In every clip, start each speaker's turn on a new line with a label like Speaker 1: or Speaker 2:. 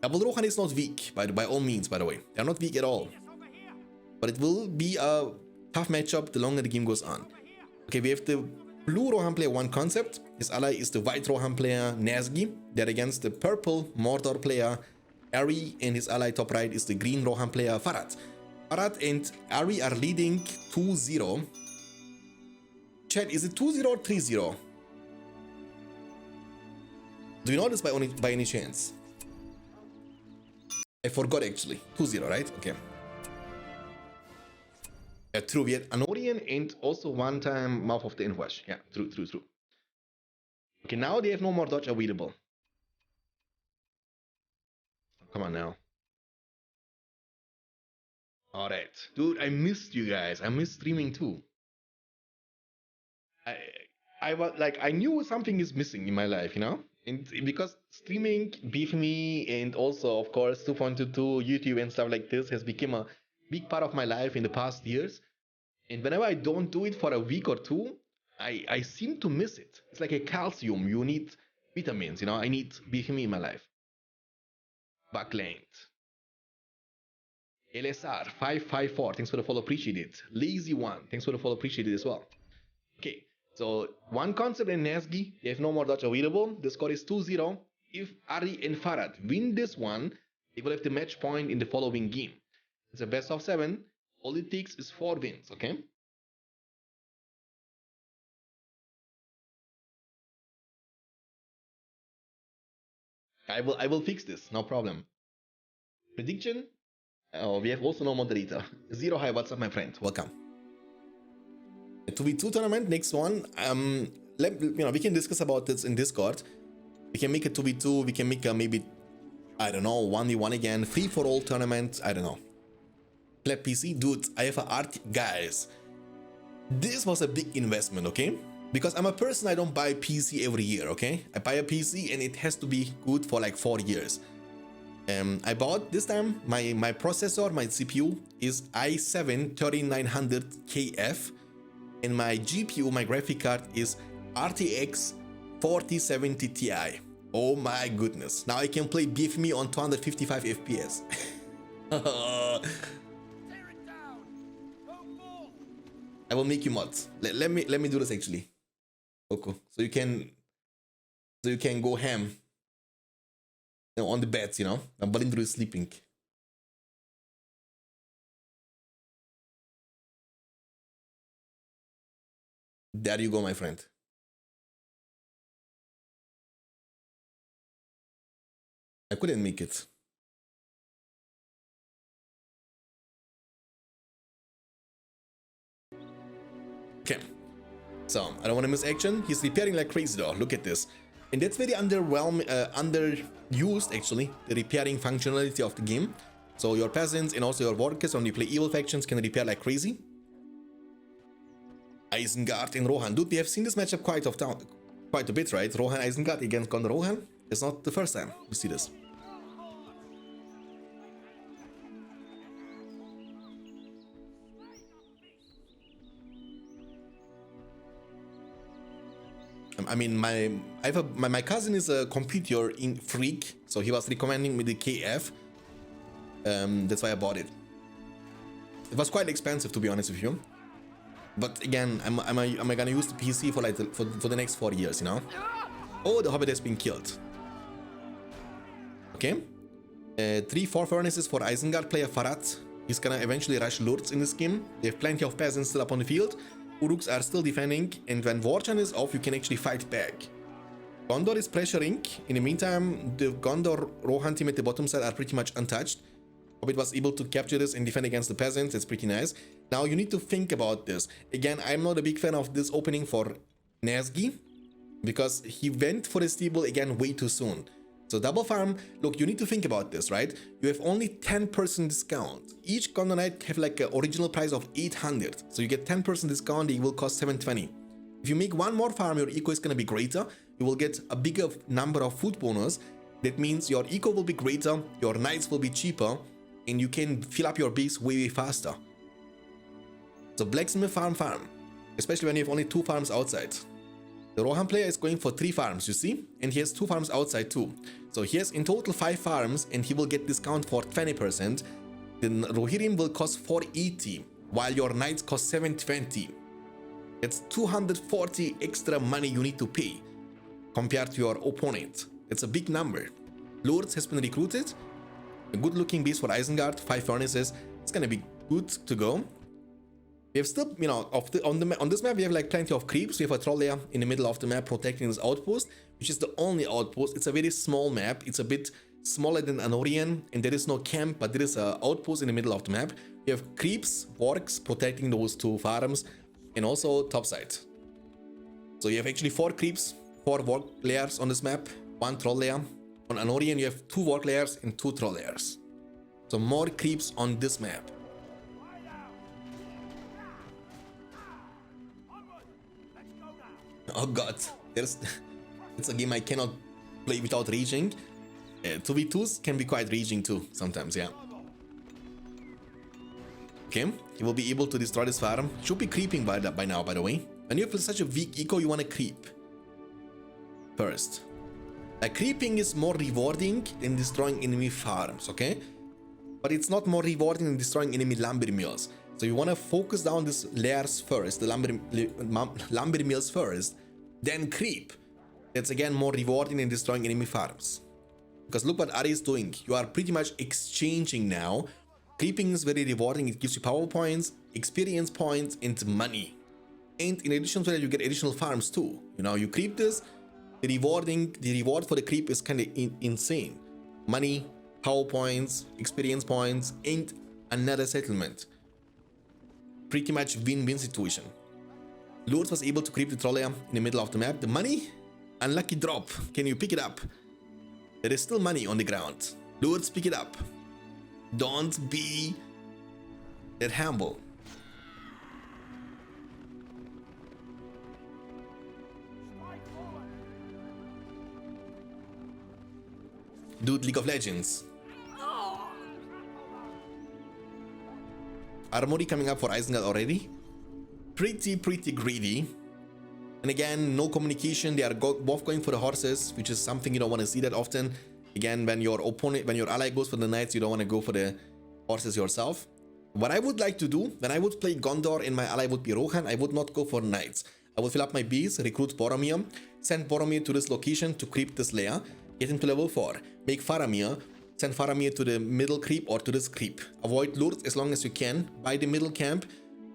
Speaker 1: Double Rohan is not weak, by all means, by the way. They're not weak at all. But it will be a tough matchup the longer the game goes on. Okay, we have the blue Rohan player, One Concept. His ally is the white Rohan player, Nazgi. They're against the purple Mordor player, Ari, and his ally top right is the green Rohan player, Farad. Farad and Ari are leading 2-0. Chat, is it 2-0 or 3-0? Do you know this by any chance? I forgot actually. 2-0, right? Okay. True, we had Anorian and also one time Mouth of the Inwash. Yeah, true. Okay, now they have no more dodge available. Come on now. Alright. Dude, I missed you guys. I missed streaming too. I was like, I knew something is missing in my life, you know? And because streaming, BFME, and also, of course, 2.22, YouTube and stuff like this has become a big part of my life in the past years. And whenever I don't do it for a week or two, I seem to miss it. It's like a calcium. You need vitamins, you know? I need BFME in my life. Backland. LSR 554, thanks for the follow, appreciate it. Lazy One, thanks for the follow, appreciate it as well. Okay, so One Concept and Nazgi, they have no more dodge available. The score is 2-0. If Ari and Farad win this one, they will have the match point in the following game. It's a best of 7. All it takes is 4 wins, okay? I will fix this, no problem. Prediction? Oh, we have also no moderator. Zero High, what's up, my friend? Welcome. 2v2 tournament, next one. We can discuss about this in Discord. We can make a 2v2. We can make a maybe, I don't know, 1v1 again, free for all tournament. I don't know. Clap PC, dude. I have an art, guys. This was a big investment, okay? Because I'm a person, I don't buy PC every year, okay? I buy a PC and it has to be good for like 4 years. I bought this time my processor, my CPU is i7-3900KF, and my GPU, my graphic card is RTX 4070 Ti. Oh my goodness! Now I can play BFME on 255 FPS. I will make you mods. Let me do this actually. Okay, so you can go ham. You know, on the beds, you know. I'm Balindru is sleeping. There you go, my friend. I couldn't make it. Okay. So, I don't want to miss action. He's repairing like crazy though. Look at this. And that's very underused actually, the repairing functionality of the game. So your peasants and also your workers, when you play evil factions, can repair like crazy. Isengard and Rohan. Dude, we have seen this matchup quite a bit, right? Rohan Isengard against GONDOR Rohan. It's not the first time we see this. I mean, my cousin is a computer freak, so he was recommending me the KF. That's why I bought it. It was quite expensive, to be honest with you. But again, am I gonna use the PC for like for the next 4 years, you know? Oh, the Hobbit has been killed. Okay. 3-4 furnaces for Isengard player Farad. He's gonna eventually rush Lords in this game. They have plenty of peasants still up on the field. Uruks are still defending, and when Warchan is off, you can actually fight back. GONDOR is pressuring. In the meantime, the GONDOR Rohan team at the bottom side are pretty much untouched. Hobbit was able to capture this and defend against the peasants. It's pretty nice. Now you need to think about this. Again, I'm not a big fan of this opening for Nazgi, because he went for his stable again way too soon. So double farm, look, you need to think about this, right? You have only 10% discount. Each Gondor Knight have like an original price of 800. So you get 10% discount, it will cost 720. If you make one more farm, your eco is going to be greater. You will get a bigger number of food bonus. That means your eco will be greater, your knights will be cheaper, and you can fill up your base way faster. So blacksmith farm, especially when you have only 2 farms outside. The Rohan player is going for 3 farms, you see? And he has 2 farms outside too. So he has in total 5 farms and he will get discount for 20%. Then Rohirrim will cost 480, while your knights cost 720. It's 240 extra money you need to pay compared to your opponent. It's a big number. Lords has been recruited. A good looking base for Isengard, 5 furnaces. It's gonna be good to go. We have still, you know, on this map we have like plenty of creeps. We have a troll layer in the middle of the map protecting this outpost, which is the only outpost. It's a very small map. It's a bit smaller than Anorian, and there is no camp, but there is an outpost in the middle of the map. We have creeps, wargs protecting those 2 farms, and also topside. So you have actually 4 creeps, 4 warg layers on this map, 1 troll layer. On Anorian you have 2 warg layers and 2 troll layers. So more creeps on this map. Oh god, it's a game I cannot play without raging. 2v2s can be quite raging too, sometimes, yeah. Okay, he will be able to destroy this farm. Should be creeping by now, by the way. When you have such a weak eco, you want to creep first. Creeping is more rewarding than destroying enemy farms, okay? But it's not more rewarding than destroying enemy lumber mills. So you want to focus down these layers first, the lumber mills first, then creep. That's again more rewarding than destroying enemy farms. Because look what Ari is doing. You are pretty much exchanging now. Creeping is very rewarding. It gives you power points, experience points, and money. And in addition to that, you get additional farms too. You know, you creep this, the reward for the creep is kind of insane. Money, power points, experience points, and another settlement. Pretty much win-win situation. Lourdes was able to creep the troll layer in the middle of the map. The money, unlucky drop. Can you pick it up? There is still money on the ground. Lourdes, pick it up. Don't be that humble. Dude, League of Legends. Armory coming up for Isengard already. Pretty greedy. And again, no communication. They are both going for the horses, which is something you don't want to see that often. Again, when your ally goes for the knights, you don't want to go for the horses yourself. What I would like to do, when I would play Gondor and my ally would be Rohan, I would not go for knights. I would fill up my bees, recruit Boromir, send Boromir to this location to creep this layer, get him to level 4, make Faramir, send Faramir to the middle creep or to this creep. Avoid Lourdes as long as you can, buy the middle camp,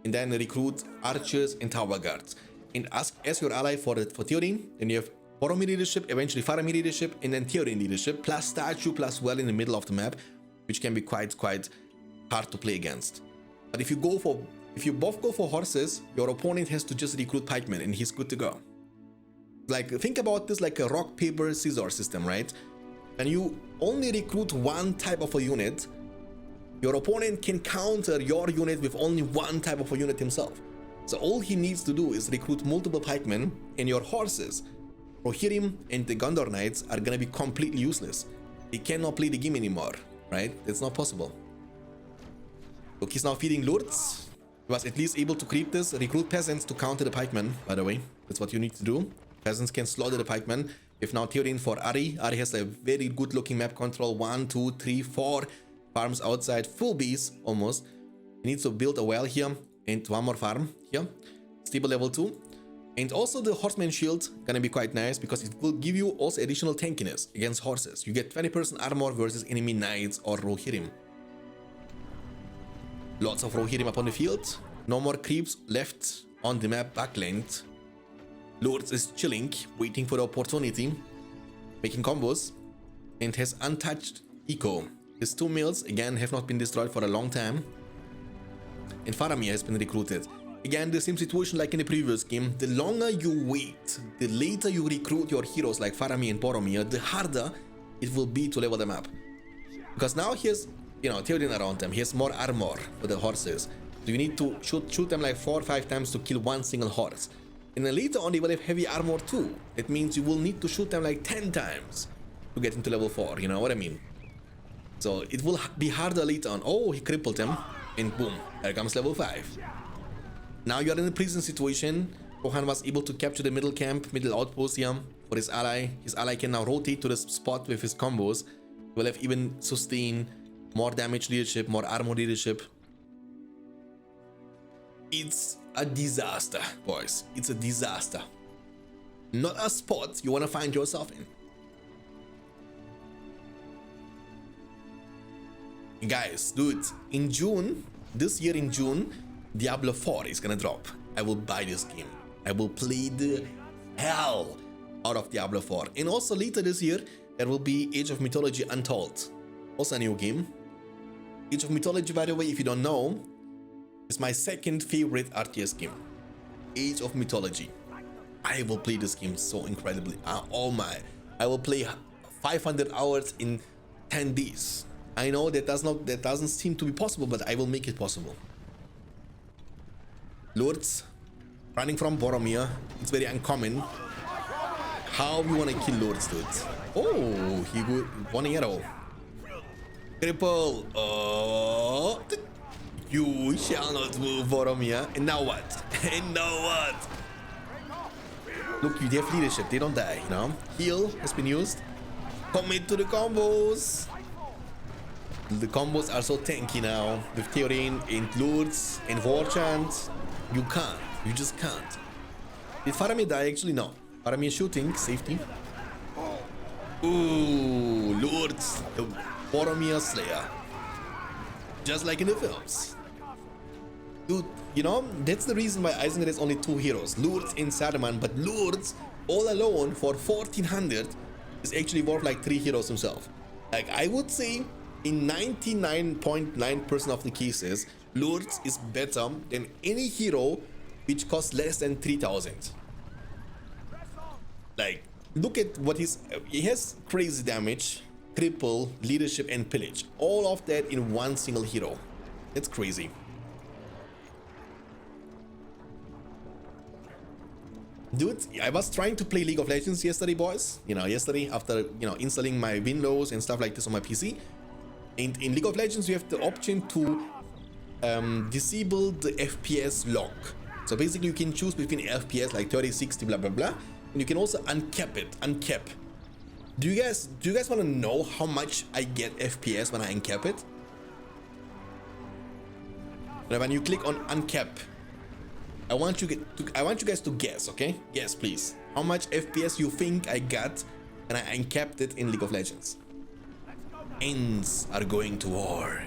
Speaker 1: and then recruit archers and tower guards. And ask your ally for Theoden, then you have Boromir leadership, eventually Faramir leadership, and then Theoden leadership, plus statue, plus well in the middle of the map, which can be quite hard to play against. But if you both go for horses, your opponent has to just recruit pikemen and he's good to go. Like, think about this like a rock, paper, scissors system, right? And you only recruit one type of a unit, your opponent can counter your unit with only one type of a unit himself. So all he needs to do is recruit multiple pikemen, and your horses, Rohirrim and the Gondor Knights, are gonna be completely useless. They cannot play the game anymore, right? It's not possible. Look, he's now feeding Lourdes. He was at least able to creep this, recruit peasants to counter the pikemen, by the way. That's what you need to do. Peasants can slaughter the pikemen. If now Theoden for Ari. Ari has a very good looking map control. 1, 2, 3, 4 farms outside, full bees almost. He needs to build a well here and 1 more farm here. Stable level 2. And also the horseman shield gonna be quite nice because it will give you also additional tankiness against horses. You get 20% armor versus enemy knights or Rohirrim. Lots of Rohirrim up on the field. No more creeps left on the map backland. Lourdes is chilling, waiting for the opportunity, making combos, and has untouched eco. His 2 mills again have not been destroyed for a long time. And Faramir has been recruited. Again, the same situation like in the previous game. The longer you wait, the later you recruit your heroes like Faramir and Boromir, the harder it will be to level them up. Because now he has, Theoden around him. He has more armor for the horses. So you need to shoot them like 4 or 5 times to kill one single horse. And then later on they will have heavy armor too. That means you will need to shoot them like 10 times to get into level 4, you know what I mean? So it will be harder later on. Oh, he crippled him, and boom, there comes level 5. Now you are in a prison situation. Rohan was able to capture the middle camp, middle outpost here for his ally. His ally can now rotate to the spot with his combos. He will have even sustain, more damage leadership, more armor leadership. It's a disaster, boys. It's a disaster. Not a spot you want to find yourself in. Guys, dude, in June, this year in June, Diablo 4 is gonna drop. I will buy this game. I will play the hell out of Diablo 4. And also later this year, there will be Age of Mythology Untold. Also a new game. Age of Mythology, by the way, if you don't know, is my second favorite RTS game. Age of Mythology. I will play this game so incredibly. Oh my. I will play 500 hours in 10 days. I know that doesn't seem to be possible, but I will make it possible. Lords running from Boromir. It's very uncommon. How you wanna kill Lords, dude? Oh, he got one arrow. Triple. Oh, you shall not move, Boromir. And now what? And now what? Look, they have leadership. They don't die, you know? Heal has been used. Commit to the combos. The combos are so tanky now with Theorin and Lourdes and Warchant. You can't. You just can't. Did Faramir die? Actually, no. Faramir shooting. Safety. Ooh, Lourdes. The Boromir Slayer. Just like in the films. Dude, you know, that's the reason why Isengard has only 2 heroes. Lourdes and Saruman. But Lourdes, all alone for 1400, is actually worth like 3 heroes himself. Like, I would say, in 99.9% of the cases, Lourdes is better than any hero which costs less than 3000. Like, look at what he has: crazy damage, cripple, leadership, and pillage. All of that in one single hero. That's crazy. Dude, I was trying to play League of Legends yesterday, boys. You know, yesterday after, you know, installing my Windows and stuff like this on my PC. And in League of Legends, you have the option to disable the FPS lock. So basically, you can choose between FPS like 30, 60, blah, blah, blah. And you can also uncap it, uncap. Do you guys want to know how much I get FPS when I uncap it? Now, when you click on uncap, I want you guys to guess, okay? Guess, please. How much FPS you think I got when I uncapped it in League of Legends? Ends are going to war.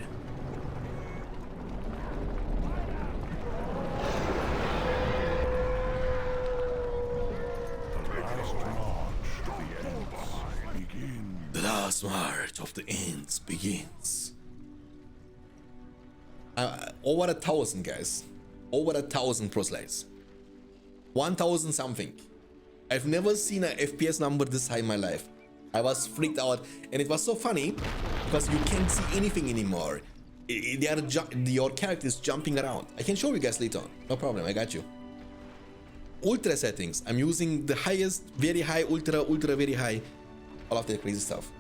Speaker 1: The last march of the ends begins. Over 1,000, guys. Over 1,000 proselytes. 1,000 something. I've never seen an FPS number this high in my life. I was freaked out, and it was so funny because you can't see anything anymore. Your character is jumping around. I can show you guys later on. No problem, I got you. Ultra settings. I'm using the highest, very high, ultra, very high. All of that crazy stuff.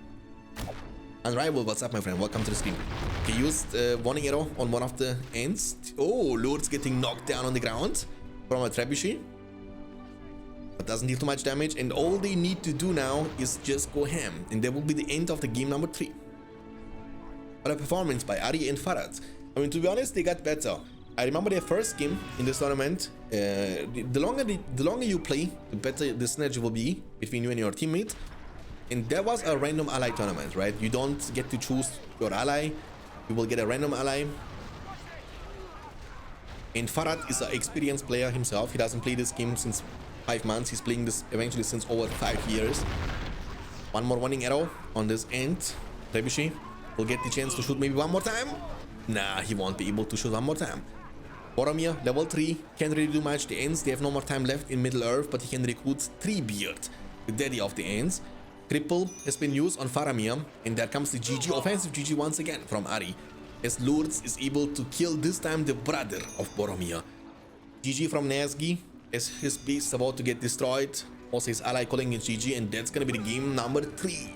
Speaker 1: Unrivaled, what's up, my friend? Welcome to the stream. Okay, used one arrow on one of the ends. Oh, Lord's getting knocked down on the ground from a trebuchet. But doesn't deal too much damage, and all they need to do now is just go ham, and that will be the end of the game number 3. What a performance by Ari and Farad. I mean, to be honest, they got better. I remember their first game in this tournament. The longer you play, the better the synergy will be between you and your teammate. And that was a random ally tournament, right? You don't get to choose your ally. You will get a random ally. And Farad is an experienced player himself. He doesn't play this game since 5 months. He's playing this eventually since over 5 years. One more warning arrow on this end. Trebuchet will get the chance to shoot maybe one more time. Nah, he won't be able to shoot one more time. Boromir, level 3, can't really do much. The Ents, they have no more time left in Middle Earth, but he can recruit Treebeard, the daddy of the Ents. Cripple has been used on Faramir, and there comes the GG, offensive GG once again from Ari, as Lourdes is able to kill this time the brother of Boromir. GG from Nazgi, as his base is about to get destroyed. Also his ally calling it GG, and that's gonna be the game number 3.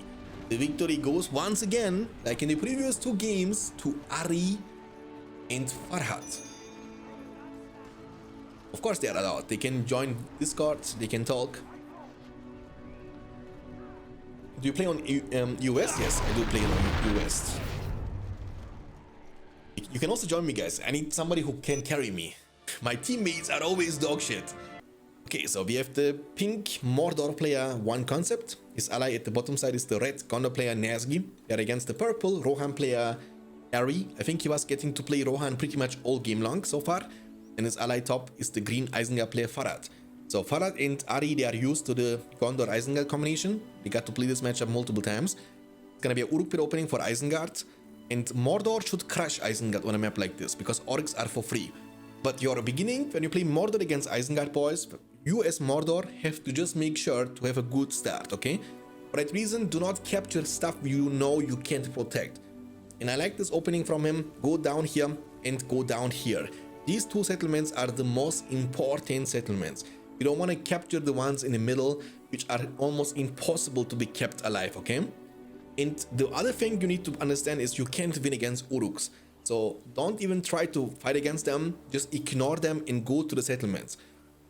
Speaker 1: The victory goes once again, like in the previous 2 games, to Ari and Farhad. Of course they are allowed. They can join Discord, they can talk. Do you play on US? Yes, I do play on US. You can also join me, guys. I need somebody who can carry me. My teammates are always dog shit. Okay, so we have the pink Mordor player, one concept. His ally at the bottom side is the red Gondor player, Nazgi. They're against the purple Rohan player, Ari. I think he was getting to play Rohan pretty much all game long so far. And his ally top is the green Isengard player, Farad. So Farad and Ari, they are used to the Gondor-Isengard combination. They got to play this matchup multiple times. It's gonna be a Uruk pit opening for Isengard. And Mordor should crush Isengard on a map like this, because orcs are for free. But your beginning, when you play Mordor against Isengard, boys, you as Mordor have to just make sure to have a good start, okay? For that reason, do not capture stuff you know you can't protect. And I like this opening from him. Go down here and go down here. These two settlements are the most important settlements. You don't want to capture the ones in the middle, which are almost impossible to be kept alive, okay? And the other thing you need to understand is you can't win against Uruks. So don't even try to fight against them, just ignore them and go to the settlements.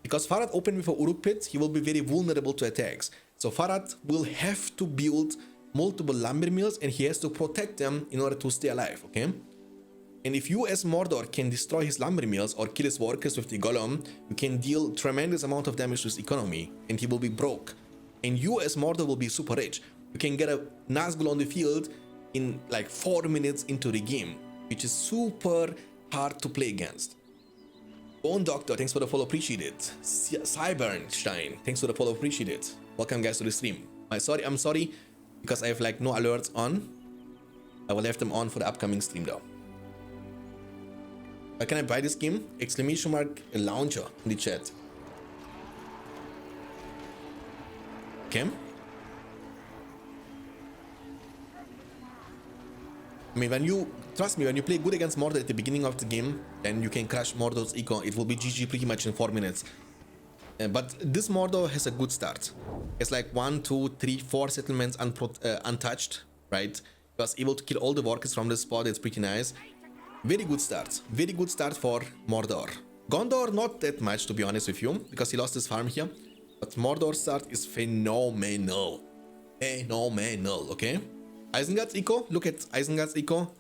Speaker 1: Because Farad opened with a Uruk pit, he will be very vulnerable to attacks. So Farad will have to build multiple lumber mills and he has to protect them in order to stay alive, okay? And if you as Mordor can destroy his lumber mills or kill his workers with the Golem, you can deal tremendous amount of damage to his economy and he will be broke. And you as Mordor will be super rich. You can get a Nazgul on the field in like 4 minutes into the game, which is super hard to play against. Bone Doctor, thanks for the follow, appreciate it. Cybernstein, thanks for the follow, appreciate it. Welcome guys to the stream. I'm sorry, because I have like no alerts on. I will have them on for the upcoming stream though. Can I buy this game? Exclamation mark launcher in the chat. Okay. I mean, trust me, when you play good against Mordor at the beginning of the game, then you can crush Mordor's eco. It will be GG pretty much in 4 minutes. But this Mordor has a good start. It's like 1, 2, 3, 4 settlements untouched, right? He was able to kill all the workers from this spot. It's pretty nice. Very good start. Very good start for Mordor. Gondor, not that much, to be honest with you, because he lost his farm here. But Mordor's start is phenomenal. Phenomenal, okay? Isengard's eco, look at Isengard's eco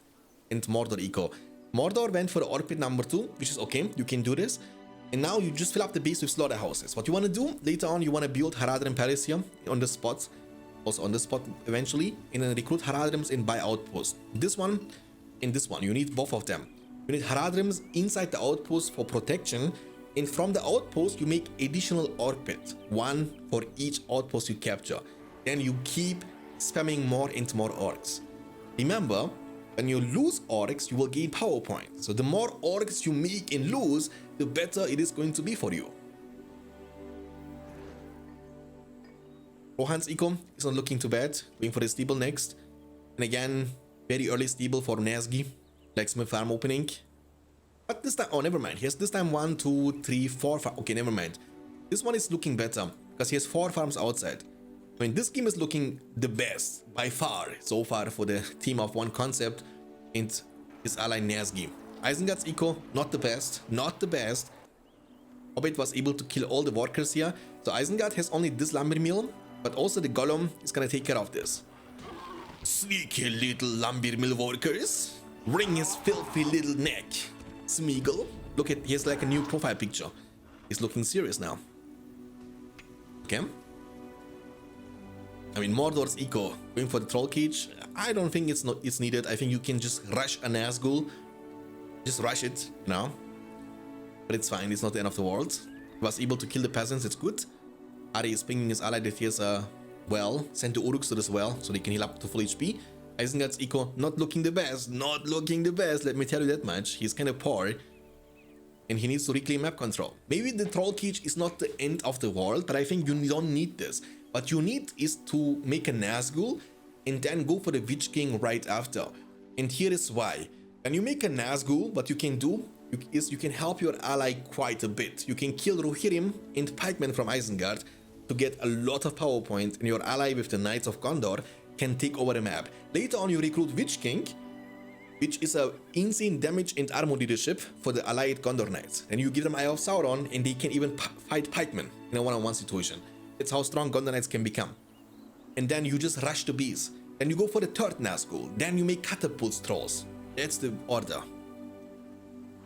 Speaker 1: and Mordor eco. Mordor went for the Orc pit number 2, which is okay, you can do this. And now you just fill up the base with slaughterhouses. What you want to do, later on you want to build Haradrim Palace here on the spot. Also on the spot eventually. And then recruit Haradrims and buy outposts. This one and this one, you need both of them. You need Haradrims inside the outpost for protection. And from the outpost you make additional Orc pit. 1 for each outpost you capture. Then you keep spamming more and more orcs. Remember, when you lose orcs, you will gain power points. So the more orcs you make and lose, the better it is going to be for you. Rohan's eco is not looking too bad. Going for the steeple next. And again, very early steeple for Nazgi. Blacksmith farm opening. But this time, oh, never mind. He has this time 1, 2, 3, 4 farms. Okay, never mind. This one is looking better because he has 4 farms outside. I mean, this game is looking the best by far so far for the team of one concept and his ally Nazgi. Isengard's eco, not the best, not the best. Hobbit was able to kill all the workers here. So Isengard has only this lumber mill, but also the Golem is gonna take care of this. Sneaky little lumber mill workers. Wring his filthy little neck. Smeagol. Look at, he has like a new profile picture. He's looking serious now. Okay. I mean, Mordor's eco, going for the troll cage, I don't think it's needed. I think you can just rush a Nazgul. Just rush it, you know. But it's fine, it's not the end of the world. He was able to kill the peasants, it's good. Ari is pinging his ally that he has a well. Send the Uruks to this well, so they can heal up to full HP. Isengard's eco, not looking the best, not looking the best, let me tell you that much. He's kind of poor. And he needs to reclaim map control. Maybe the troll cage is not the end of the world, but I think you don't need this. What you need is to make a Nazgul and then go for the Witch King right after. And here is why. When you make a Nazgul, what you can do is you can help your ally quite a bit. You can kill Rohirrim and Pikemen from Isengard to get a lot of power points, and your ally with the Knights of Gondor can take over the map. Later on you recruit Witch King which is a insane damage and armor leadership for the allied Gondor Knights. And you give them Eye of Sauron, and they can even fight pikemen in a one-on-one situation. That's how strong Gondor Knights can become. And then you just rush the bees. Then you go for the third Nazgul. Then you make catapult trolls. That's the order.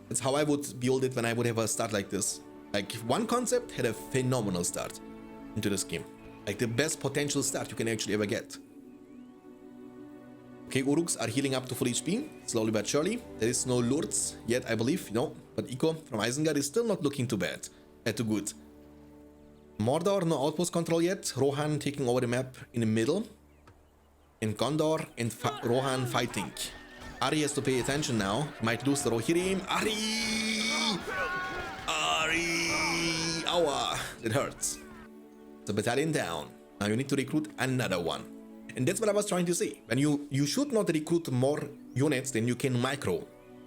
Speaker 1: That's how I would build it when I would have a start like this. Like, one concept had a phenomenal start into this game. Like the best potential start you can actually ever get. Okay, Uruks are healing up to full HP, slowly but surely. There is no lords yet, I believe, no. But Eco from Isengard is still not looking too bad, too good. Mordor, no outpost control yet. Rohan taking over the map in the middle. And Gondor and Rohan fighting. Ari has to pay attention now. He might lose the Rohirrim. Ari! Aua! It hurts. The battalion down. Now you need to recruit another one. And that's what I was trying to say. When you should not recruit more units than you can micro.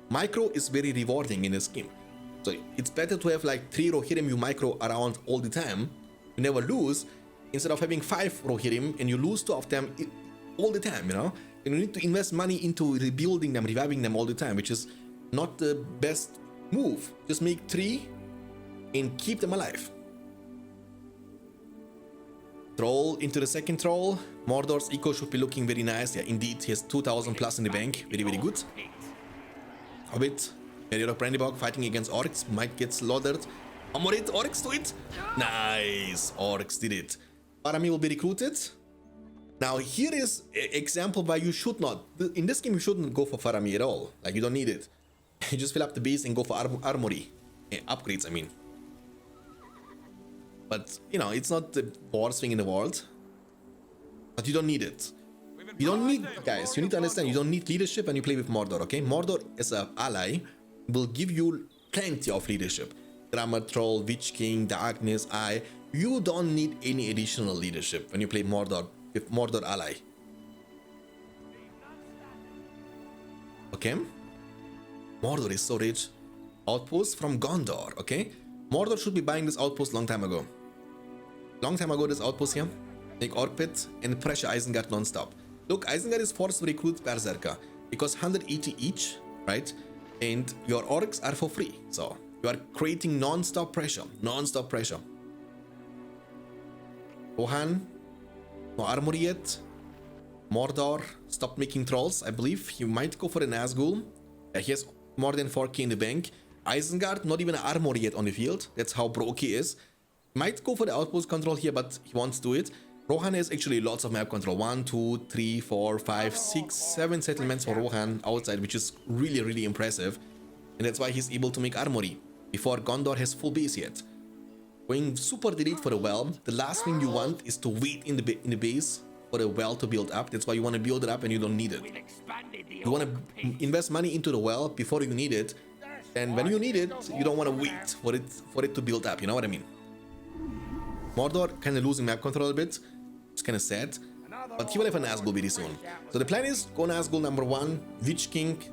Speaker 1: Micro is very rewarding in this game. So it's better to have like 3 Rohirrim you micro around all the time. You never lose. Instead of having 5 Rohirrim and you lose 2 of them all the time, you know? And you need to invest money into rebuilding them, reviving them all the time, which is not the best move. Just make 3 and keep them alive. Troll into the second troll. Mordor's eco should be looking very nice. Yeah, indeed, he has 2,000 plus in the bank. Very, very good. Hobbit, Barrier of Brandybog fighting against Orcs. Might get slaughtered. Amorit, Orcs do it. Nice, Orcs did it. Faramir will be recruited. Now, here is an example why you should not. In this game, you shouldn't go for Faramir at all. Like, you don't need it. You just fill up the base and go for armory. Upgrades, I mean. But, you know, it's not the worst thing in the world. But you don't need it. You don't need, guys, you need to understand, you don't need leadership when you play with Mordor, okay? Mordor as an ally will give you plenty of leadership. Drummer, Troll, Witch King, Darkness, Eye. You don't need any additional leadership when you play Mordor with Mordor ally. Okay? Mordor is so rich. Outpost from Gondor, okay? Mordor should be buying this outpost long time ago. Long time ago, this outpost here. Make Orc Pit and pressure Isengard non-stop. Look, Isengard is forced to recruit Berserker because 180 each, right? And your Orcs are for free. So you are creating non-stop pressure. Non-stop pressure. Rohan, no armor yet. Mordor, stop making trolls, I believe. He might go for the Nazgul. He has more than 4k in the bank. Isengard, not even an armor yet on the field. That's how broke he is. Might go for the outpost control here, but he wants to do it. Rohan has actually lots of map control. 1, 2, 3, 4, 5, 6, 7 settlements for Rohan outside, which is really, really impressive. And that's why he's able to make armory before Gondor has full base yet. Going super delete for the well. The last thing you want is to wait in the base for the well to build up. That's why you want to build it up and you don't need it. You want to invest money into the well before you need it. And when you need it, you don't want to wait for it to build up. You know what I mean? Mordor kind of losing map control a bit. It's kind of sad. But he will have a Nazgul very soon. So the plan is go Nazgul number 1, Witch King,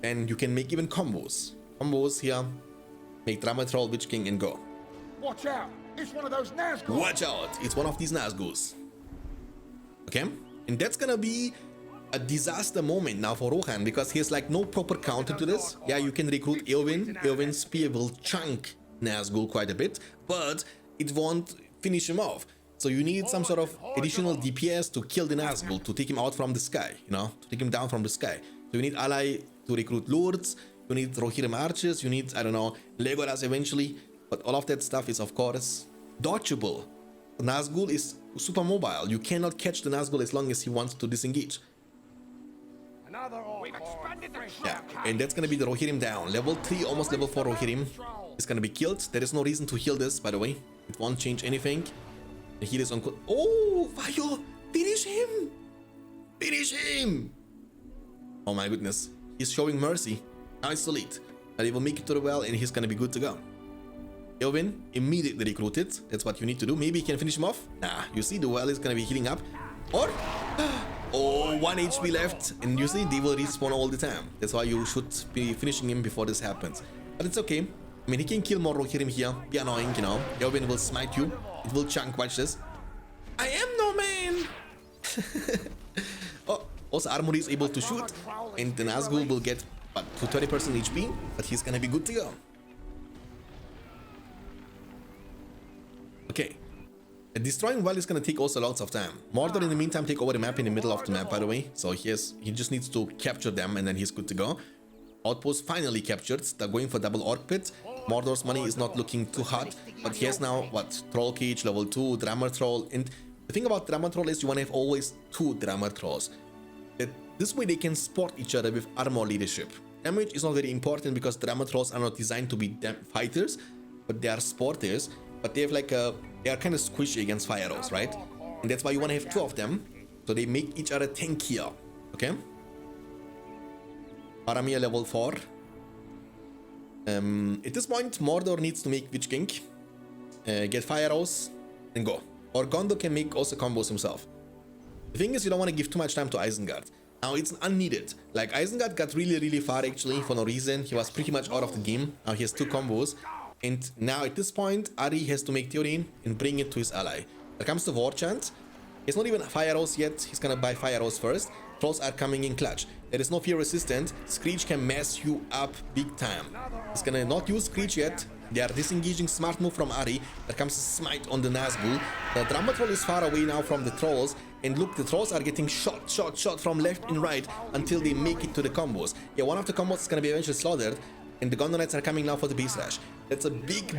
Speaker 1: and you can make even combos. Combos here. Make Drama Troll, Witch King, and go.
Speaker 2: Watch out! It's one of those Nazgûl!
Speaker 1: Watch out! It's one of these Nazgûls. Okay? And that's gonna be a disaster moment now for Rohan because he has like no proper counter to this. Yeah, you can recruit Eowyn. Eowyn's spear will chunk Nazgûl quite a bit, but it won't finish him off. So you need some sort of additional DPS to kill the Nazgûl, to take him out from the sky, you know, to take him down from the sky. So you need ally to recruit lords, you need Rohirrim archers, you need, I don't know, Legolas eventually. But all of that stuff is, of course, dodgeable. The Nazgûl is super mobile. You cannot catch the Nazgûl as long as he wants to disengage. Yeah, and that's gonna be the Rohirrim down. Level 3, almost level 4 Rohirrim is gonna be killed. There is no reason to heal this, by the way. It won't change anything. The heal is on. Oh, Vajo! Finish him! Finish him! Oh my goodness. He's showing mercy. Now it's too late. But he will make it to the well and he's gonna be good to go. Eowyn, immediately recruited. That's what you need to do. Maybe you can finish him off. Nah, you see the well is gonna be healing up. Or, oh, 1 HP left. And you see, they will respawn all the time. That's why you should be finishing him before this happens. But it's okay. I mean, he can kill more Rohirrim here. Be annoying, you know. Eowyn will smite you. It will chunk. Watch this. I am no man. Oh, Also, Armory is able to shoot, and the Nazgul will get what, to 30% HP, but he's gonna be good to go. Okay. Destroying well is gonna take also lots of time. Mordor in the meantime take over the map in the middle of the map, by the way. So he just needs to capture them and then he's good to go. Outpost finally captured. They're going for double orc pit. Mordor's money is not looking too hot, but he has now what, Troll Cage level 2, Drummer Troll, and the thing about Drummer Troll is you wanna have always 2 Drummer Trolls. This way they can support each other with armor leadership. Damage is not very important because Drummer Trolls are not designed to be fighters, but they are sporters. But they have like they are kind of squishy against fire arrows, right? And that's why you want to have 2 of them, so they make each other tankier. Okay. Faramir level 4. At this point, Mordor needs to make Witch King, get fire arrows, and go. Or Gondor can make also combos himself. The thing is, you don't want to give too much time to Isengard. Now it's unneeded. Like Isengard got really far actually for no reason. He was pretty much out of the game. Now he has 2 combos. And now at this point, Ari has to make Theoden and bring it to his ally. There comes the War Chant. He's not even fire arrows yet. He's gonna buy fire arrows first. Trolls are coming in clutch. There is no fear resistant. Screech can mess you up big time. He's gonna not use Screech yet. They are disengaging, smart move from Ari. There comes a smite on the Nazgul. The Drummer Troll is far away now from the trolls. And look, the trolls are getting shot from left and right until they make it to the combos. Yeah, one of the combos is gonna be eventually slaughtered. And the Gondor Knights are coming now for the Beast Rush. That's a big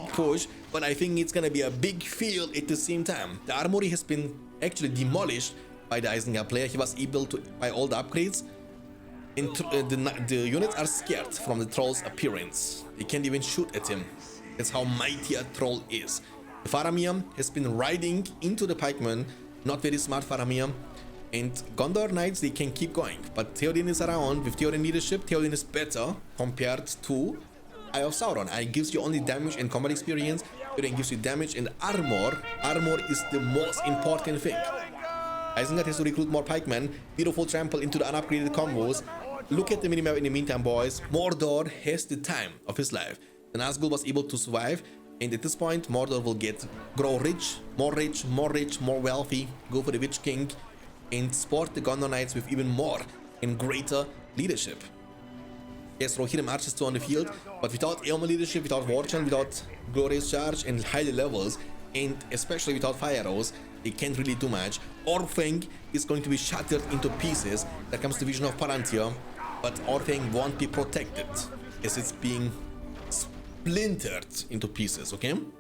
Speaker 1: push, but I think it's gonna be a big fail at the same time. The armory has been actually demolished by the Isengard player. He was able to buy all the upgrades. And the units are scared from the troll's appearance. They can't even shoot at him. That's how mighty a troll is. The Faramir has been riding into the pikemen. Not very smart Faramir. And Gondor Knights, they can keep going. But Theoden is around. With Theoden leadership, Theoden is better compared to Eye of Sauron. Eye gives you only damage and combat experience. Theoden gives you damage and armor. Armor is the most important thing. Isengard has to recruit more pikemen. Beautiful trample into the unupgraded combos. Look at the minimap in the meantime, boys. Mordor has the time of his life. The Nazgul was able to survive. And at this point, Mordor will grow rich, more wealthy. Go for the Witch King. And support the Gondor Knights with even more and greater leadership. Yes, Rohirrim archers still on the field, but without Eomer leadership, without War Chant, without Glorious Charge and high levels, and especially without fire arrows, they can't really do much. Orthanc is going to be shattered into pieces. There comes the vision of Palantir, but Orthanc won't be protected as it's being splintered into pieces, okay? And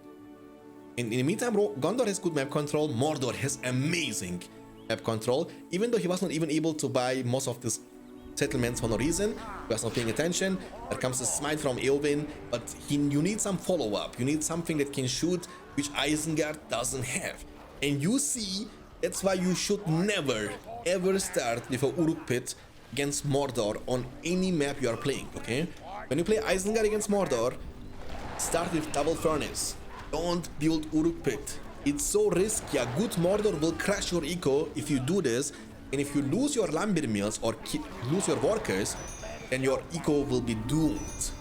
Speaker 1: in the meantime, Gondor has good map control. Mordor has amazing map control, even though he was not even able to buy most of these settlements for no reason. He was not paying attention. There comes a smite from Eowyn, but you need some follow-up. You need something that can shoot, which Isengard doesn't have. And you see, that's why you should never ever start with a Uruk pit against Mordor on any map you are playing, okay? When you play Isengard against Mordor, start with double furnace. Don't build Uruk pit. It's so risky. A good Mordor will crush your eco if you do this, and if you lose your lumber mills or lose your workers, then your eco will be doomed.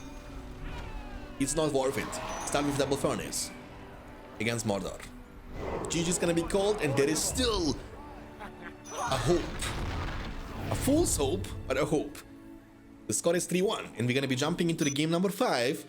Speaker 1: It's not worth it. Start with double furnace against Mordor. GG is gonna be called, and there is still a hope. A false hope, but a hope. The score is 3-1, and we're gonna be jumping into the game number 5.